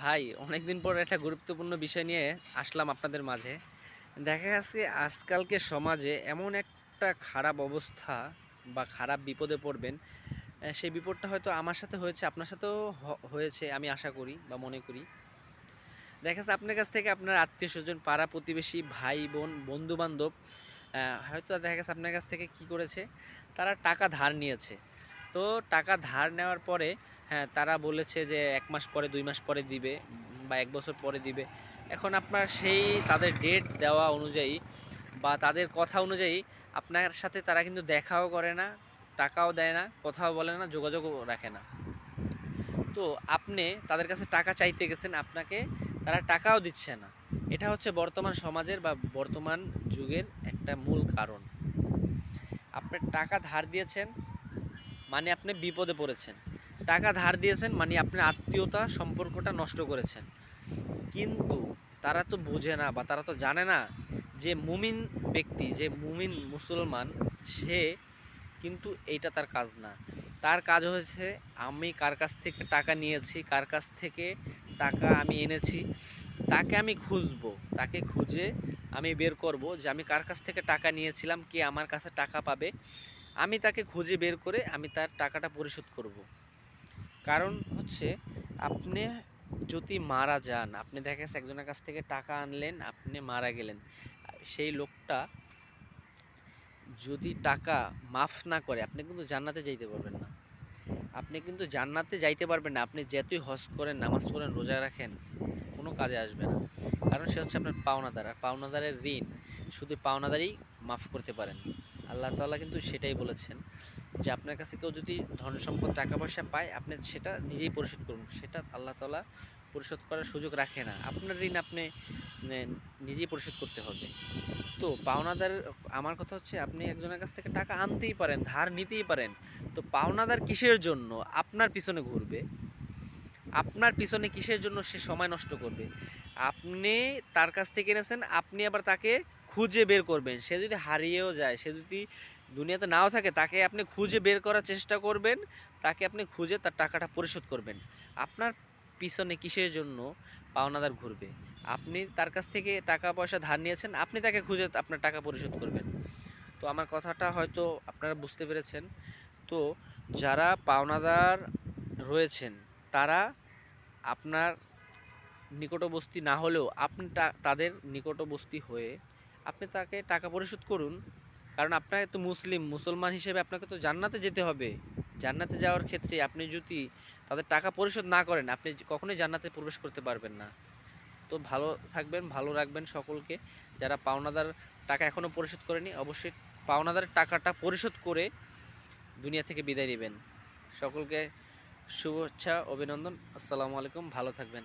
ভাই, অনেকদিন পর একটা গুরুত্বপূর্ণ বিষয় নিয়ে আসলাম আপনাদের মাঝে। দেখা গেছে আজকালকে সমাজে এমন একটা খারাপ অবস্থা বা খারাপ বিপদে পড়বেন, সেই বিপদটা হয়তো আমার সাথে হয়েছে, আপনার সাথেও হয়েছে আমি আশা করি বা মনে করি। দেখা যাচ্ছে আপনার কাছ থেকে আপনার আত্মীয়স্বজন, পাড়া প্রতিবেশী, ভাই বোন, বন্ধু-বান্ধব হয়তো দেখা গেছে আপনার কাছ থেকে কী করেছে, তারা টাকা ধার নিয়েছে। তো টাকা ধার নেওয়ার পরে হ্যাঁ, তারা বলেছে যে ১ মাস পরে, ২ মাস পরে দিবে বা ১ বছর পরে দিবে। এখন আপনার সেই তাদের ডেট দেওয়া অনুযায়ী বা তাদের কথা অনুযায়ী আপনার সাথে তারা কিন্তু দেখাও করে না, টাকাও দেয় না, কথাও বলে না, যোগাযোগও রাখে না। তো আপনি তাদের কাছে টাকা চাইতে গেছেন, আপনাকে তারা টাকাও দিচ্ছে না। এটা হচ্ছে বর্তমান সমাজের বা বর্তমান যুগের একটা মূল কারণ। আপনি টাকা ধার দিয়েছেন মানে আপনি বিপদে পড়েছেন। টাকা ধার দিয়েছেন মানে আপনার আত্মীয়তা সম্পর্কটা নষ্ট করেছেন। কিন্তু তারা তো বোঝে না বা তারা তো জানে না যে মুমিন ব্যক্তি, যে মুমিন মুসলমান, সে কিন্তু এইটা তার কাজ না। তার কাজ হয়েছে আমি কার কাছ থেকে টাকা নিয়েছি, কার কাছ থেকে টাকা আমি এনেছি, তাকে আমি খুঁজবো। তাকে খুঁজে আমি বের করব যে আমি কার কাছ থেকে টাকা নিয়েছিলাম, কে আমার কাছে টাকা পাবে। আমি তাকে খুঁজে বের করে আমি তার টাকাটা পরিশোধ করব। কারণ হচ্ছে আপনি যদি মারা যান, আপনি দেখা গেছে একজনের কাছ থেকে টাকা আনলেন, আপনি মারা গেলেন, সেই লোকটা যদি টাকা মাফ না করে আপনি কিন্তু জান্নাতে যাইতে পারবেন না। আপনি কিন্তু জান্নাতে যাইতে পারবেন না, আপনি যতই হজ করেন, নামাজ পড়েন, রোজা রাখেন, কোনো কাজে আসবে না। কারণ সে হচ্ছে আপনার পাওনাদার, আর পাওনাদারের ঋণ শুধু পাওনাদারই মাফ করতে পারেন। আল্লাহ তাআলা কিন্তু সেটাই বলেছেন যে আপনার কাছে কেউ যদি ধন সম্পদ, টাকা পয়সা পায়, আপনি সেটা নিজেই পরিশোধ করুন। সেটা আল্লাহ তাআলা পরিশোধ করার সুযোগ রাখে না। আপনার ঋণ আপনি নিজেই পরিশোধ করতে হবে। তো পাওনাদার, আমার কথা হচ্ছে আপনি একজনের কাছ থেকে টাকা আনতেই পারেন, ধার নিতেই পারেন। তো পাওনাদার কিসের জন্য আপনার পিছনে ঘুরবে? আপনার পিছনে কিসের জন্য সে সময় নষ্ট করবে? আপনি তার কাছ থেকে এনেছেন, আপনি আবার তাকে খুঁজে বের করবেন। সে যদি হারিয়েও যায়, সে যদি দুনিয়াতে নাও থাকে, তাকে আপনি খুঁজে বের করার চেষ্টা করবেন, তাকে আপনি খুঁজে তার টাকাটা পরিশোধ করবেন। আপনার পিছনে কিসের জন্য পাওনাদার ঘুরবে? আপনি তার কাছ থেকে টাকা পয়সা ধার নিয়েছেন, আপনি তাকে খুঁজে আপনার টাকা পরিশোধ করবেন। তো আমার কথাটা হয়তো আপনারা বুঝতে পেরেছেন। তো যারা পাওনাদার রয়েছেন, তারা আপনার নিকটবর্তী না হলেও আপনি তাদের নিকটবর্তী হয়ে আপনি তাকে টাকা পরিশোধ করুন। কারণ আপনাকে তো মুসলমান হিসেবে আপনাকে তো জান্নাতে যেতে হবে। জান্নাতে যাওয়ার ক্ষেত্রে আপনি যদি তাদের টাকা পরিশোধ না করেন, আপনি কখনোই জান্নাতে প্রবেশ করতে পারবেন না। তো ভালো থাকবেন, ভালো রাখবেন সকলকে। যারা পাওনাদার টাকা এখনও পরিশোধ করেনি, অবশ্যই পাওনাদারের টাকাটা পরিশোধ করে দুনিয়া থেকে বিদায় নেবেন। সকলকে শুভেচ্ছা, অভিনন্দন। আসসালামু আলাইকুম, ভালো থাকবেন।